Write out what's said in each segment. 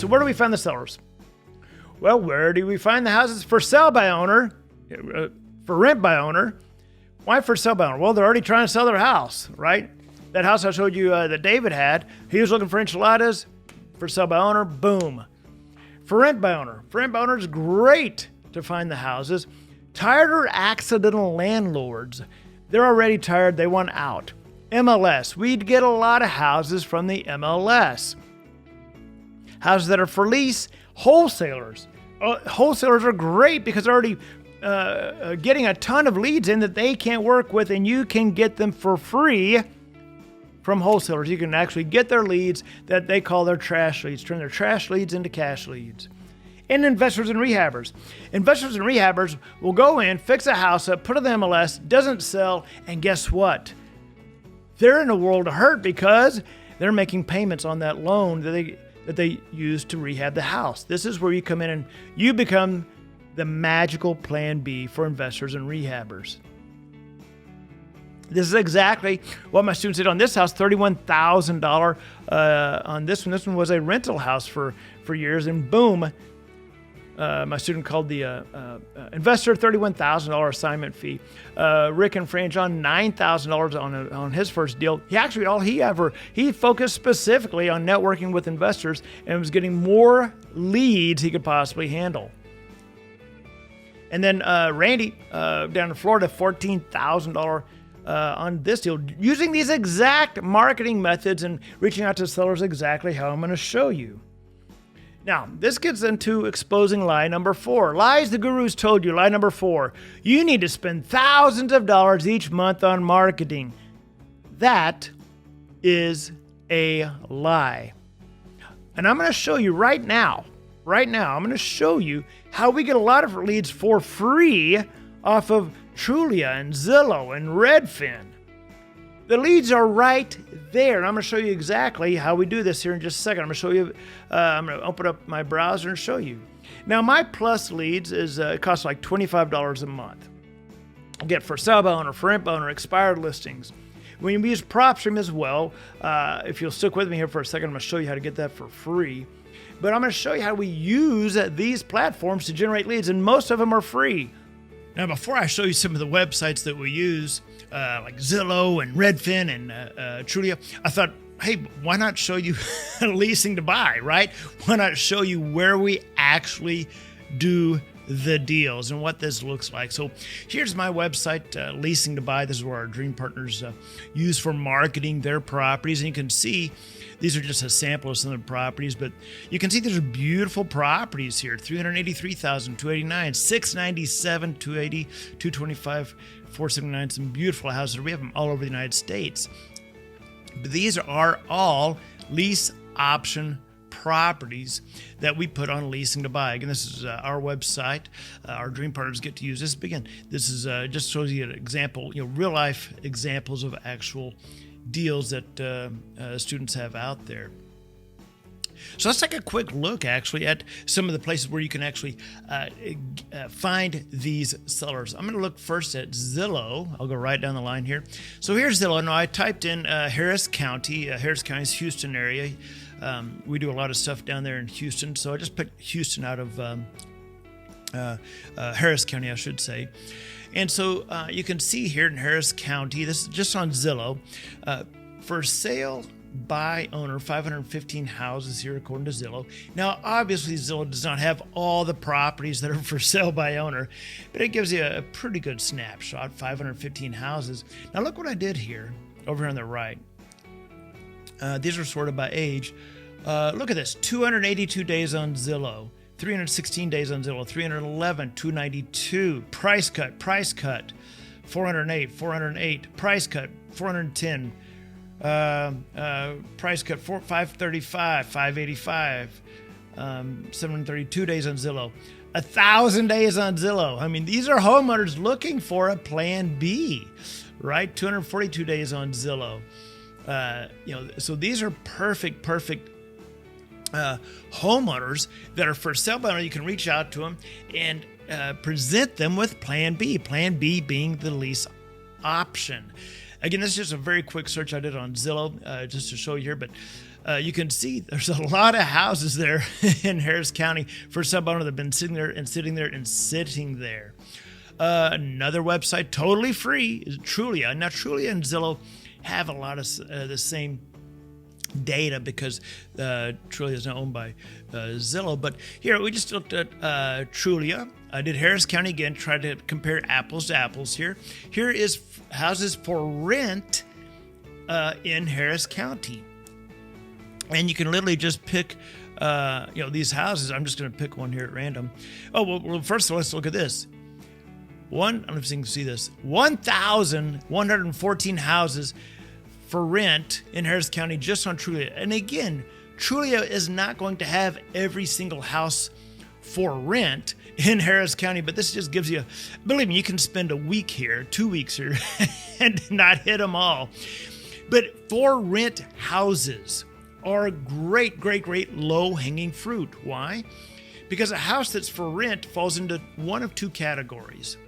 So where do we find the sellers? Well, where do we find the houses for sale by owner, for rent by owner? Why for sale by owner? Well, they're already trying to sell their house, right? That house I showed you that David had, he was looking for enchiladas. For sale by owner, boom. For rent by owner. For rent by owner is great to find the houses. Tired or accidental landlords. They're already tired. They want out. MLS. We'd get a lot of houses from the MLS. Houses that are for lease. Wholesalers. Wholesalers are great because they're already getting a ton of leads in that they can't work with, and you can get them for free from wholesalers. You can actually get their leads that they call their trash leads, turn their trash leads into cash leads. And investors and rehabbers. Investors and rehabbers will go in, fix a house up, put it in the MLS, doesn't sell, and guess what? They're in a world of hurt because they're making payments on that loan that they use to rehab the house. This is where you come in and you become the magical plan B for investors and rehabbers. This is exactly what my students did on this house, $31,000 on this one. This one was a rental house for years, and boom, my student called the investor $31,000 assignment fee. Rick and Fran John, $9,000 on his first deal. He actually, he focused specifically on networking with investors and was getting more leads he could possibly handle. And then Randy down in Florida, $14,000 on this deal, using these exact marketing methods and reaching out to sellers exactly how I'm going to show you. Now, this gets into exposing lie number 4. Lies the gurus told you. Lie number 4. You need to spend thousands of dollars each month on marketing. That is a lie. And I'm going to show you right now, I'm going to show you how we get a lot of leads for free off of Trulia and Zillow and Redfin. The leads are right there, and I'm going to show you exactly how we do this here in just a second. I'm going to show you, I'm going to open up my browser and show you. Now, my Plus leads it costs like $25 a month. I get for sale by owner, for rent by owner, expired listings. We use Propstream as well. If you'll stick with me here for a second, I'm going to show you how to get that for free. But I'm going to show you how we use these platforms to generate leads, and most of them are free. Now, before I show you some of the websites that we use, like Zillow and Redfin and Trulia, I thought, hey, why not show you leasing to buy, right? Why not show you where we actually do the deals and what this looks like. So here's my website, Leasing to Buy. This is where our dream partners use for marketing their properties. And you can see these are just a sample of some of the properties, but you can see there's beautiful properties here. 383,000, 289, 697, 280, 225, 479, some beautiful houses. We have them all over the United States. But these are all lease option properties that we put on Leasing to Buy. Again, this is our website. Our dream partners get to use this. Again, this is just shows you an example, real life examples of actual deals that students have out there. So let's take a quick look actually at some of the places where you can actually find these sellers. I'm going to look first at Zillow. I'll go right down the line here. So here's Zillow. Now I typed in Harris County. Harris County is Houston area. We do a lot of stuff down there in Houston, so I just picked Houston out of Harris County, I should say. And so you can see here in Harris County, this is just on Zillow, for sale by owner, 515 houses here according to Zillow. Now, obviously, Zillow does not have all the properties that are for sale by owner, but it gives you a pretty good snapshot, 515 houses. Now, look what I did here, over here on the right. These are sorted by age. Look at this, 282 days on Zillow, 316 days on Zillow, 311, 292, price cut, 408, price cut, 410, price cut, 535, 585, 732 days on Zillow, 1,000 days on Zillow. I mean, these are homeowners looking for a plan B, right? 242 days on Zillow. So these are perfect homeowners that are for sale by owner. You can reach out to them and present them with Plan B. Plan B being the lease option. Again, this is just a very quick search I did on Zillow just to show you here, but you can see there's a lot of houses there in Harris County for sub owner that have been sitting there and sitting there and sitting there. Another website, totally free, is Trulia. Now, Trulia and Zillow have a lot of the same data because Trulia is now owned by Zillow. But here, we just looked at Trulia. I did Harris County again, tried to compare apples to apples here. Here is houses for rent in Harris County. And you can literally just pick, these houses. I'm just going to pick one here at random. Oh, well, first of all, let's look at this. I don't know if you can see this. 1,114 houses for rent in Harris County just on Trulia. And again, Trulia is not going to have every single house for rent in Harris County, but this just gives you, believe me, you can spend a week here, 2 weeks here, and not hit them all. But for rent houses are great low-hanging fruit. Why? Because a house that's for rent falls into one of two categories.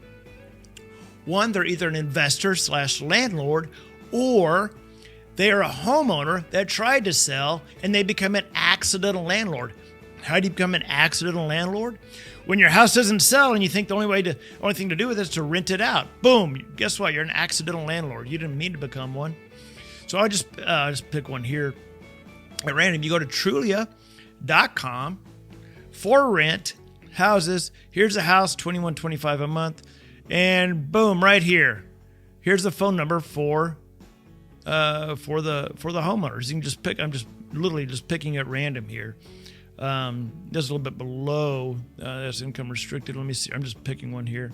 One, they're either an investor / landlord, or they are a homeowner that tried to sell and they become an accidental landlord. How do you become an accidental landlord? When your house doesn't sell and you think the only thing to do with it is to rent it out. Boom, guess what? You're an accidental landlord. You didn't mean to become one. So I'll just pick one here at random. You go to Trulia.com for rent houses. Here's a house, $21.25 a month. And boom, right here. Here's the phone number for the homeowners. You can just pick. I'm just literally just picking at random here. This is a little bit below. That's income restricted. Let me see. I'm just picking one here.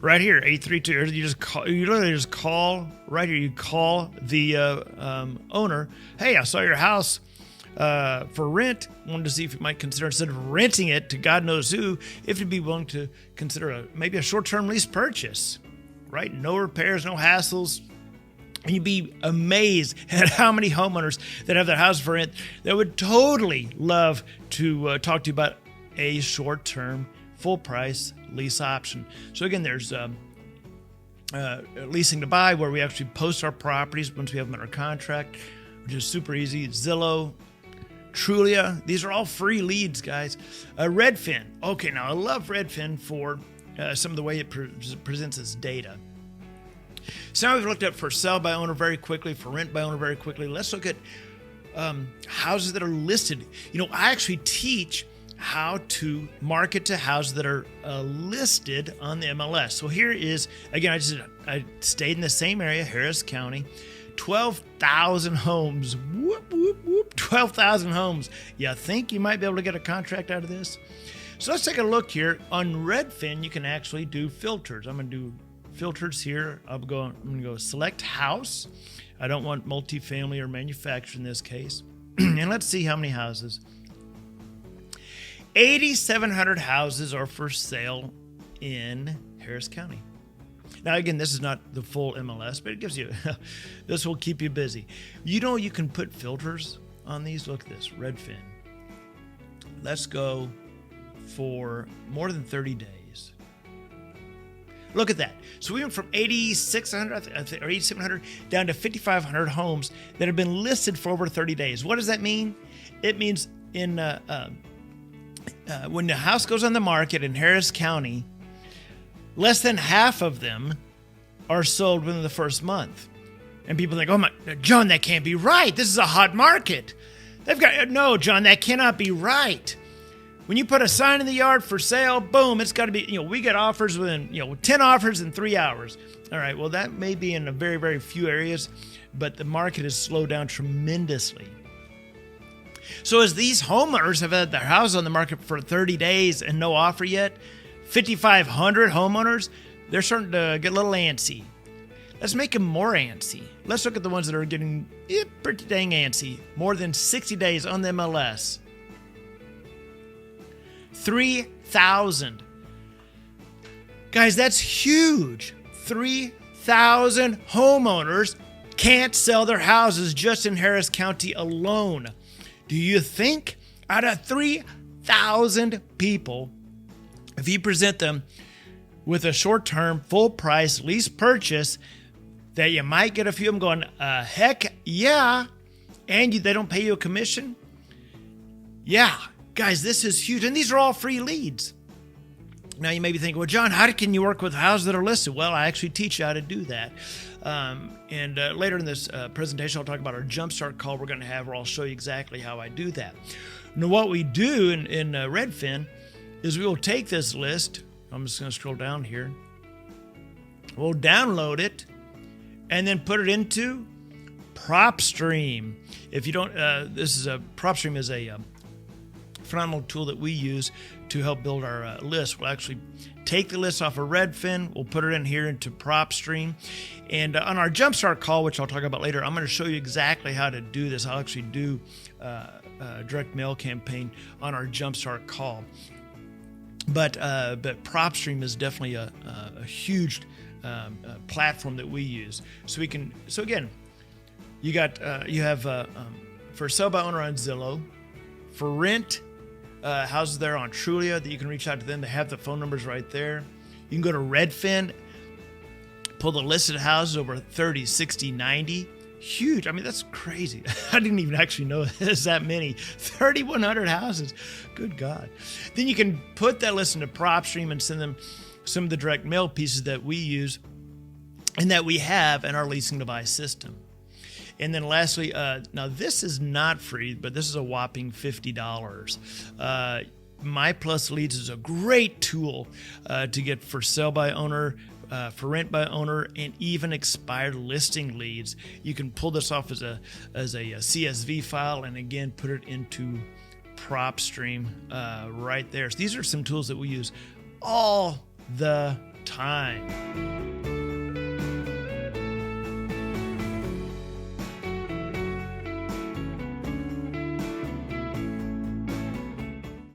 Right here, 832. You literally just call right here. You call the owner. Hey, I saw your house for rent. Wanted to see if you might consider, instead of renting it to God knows who, if you'd be willing to consider maybe a short-term lease purchase. Right? No repairs, no hassles. And you'd be amazed at how many homeowners that have their house for rent that would totally love to talk to you about a short-term, full-price lease option. So again, there's leasing to buy, where we actually post our properties once we have them under contract, which is super easy. Zillow, Trulia, these are all free leads, guys. Redfin. Okay, now I love Redfin for some of the way it presents its data. So now we've looked at for sale by owner very quickly, for rent by owner very quickly. Let's look at houses that are listed. I actually teach how to market to houses that are listed on the MLS. So here is, again, I stayed in the same area, Harris County, 12,000 homes. Whoop, whoop, whoop, 12,000 homes. You think you might be able to get a contract out of this? So let's take a look here. On Redfin, you can actually do filters. I'm going to do filters here. I'm going to go select house. I don't want multifamily or manufactured in this case. And let's see how many houses. 8,700 houses are for sale in Harris County. Now, again, this is not the full MLS, but it gives you, this will keep you busy. You can put filters on these. Look at this, Redfin. Let's go for more than 30 days. Look at that. So we went from 8,600 or 8,700 down to 5,500 homes that have been listed for over 30 days. What does that mean? It means when the house goes on the market in Harris County, less than half of them are sold within the first month. And people think, oh my, John, that can't be right. This is a hot market. No, John, that cannot be right. When you put a sign in the yard for sale, boom, it's got to be, we get offers within, 10 offers in 3 hours. All right, well, that may be in a very, very few areas, but the market has slowed down tremendously. So as these homeowners have had their house on the market for 30 days and no offer yet, 5,500 homeowners, they're starting to get a little antsy. Let's make them more antsy. Let's look at the ones that are getting pretty dang antsy. More than 60 days on the MLS. 3,000. Guys, that's huge. 3,000 homeowners can't sell their houses just in Harris County alone. Do you think out of 3,000 people, if you present them with a short-term, full-price lease purchase, that you might get a few of them going, heck yeah, and they don't pay you a commission. Yeah, guys, this is huge. And these are all free leads. Now you may be thinking, well, John, how can you work with houses that are listed? Well, I actually teach you how to do that. And later in this presentation, I'll talk about our jumpstart call we're going to have, where I'll show you exactly how I do that. Now, what we do in Redfin is we will take this list. I'm just going to scroll down here. We'll download it and then put it into Propstream. If you don't, Propstream is a phenomenal tool that we use to help build our list. We'll actually take the list off of Redfin. We'll put it in here into Propstream. And on our Jumpstart call, which I'll talk about later, I'm going to show you exactly how to do this. I'll actually do a direct mail campaign on our Jumpstart call. But Propstream is definitely a huge platform that we use. So again, you have for sale by owner on Zillow, for rent, houses there on Trulia that you can reach out to them. They have the phone numbers right there. You can go to Redfin, pull the listed houses over 30, 60, 90. Huge. I mean, that's crazy. I didn't even actually know there's that many. 3,100 houses. Good God. Then you can put that list into Propstream and send them some of the direct mail pieces that we use and that we have in our leasing to buy system. And then lastly, now this is not free, but this is a whopping $50. My Plus Leads is a great tool to get for sale by owner, for rent by owner, and even expired listing leads. You can pull this off as a CSV file and again put it into Propstream right there. So these are some tools that we use all the time.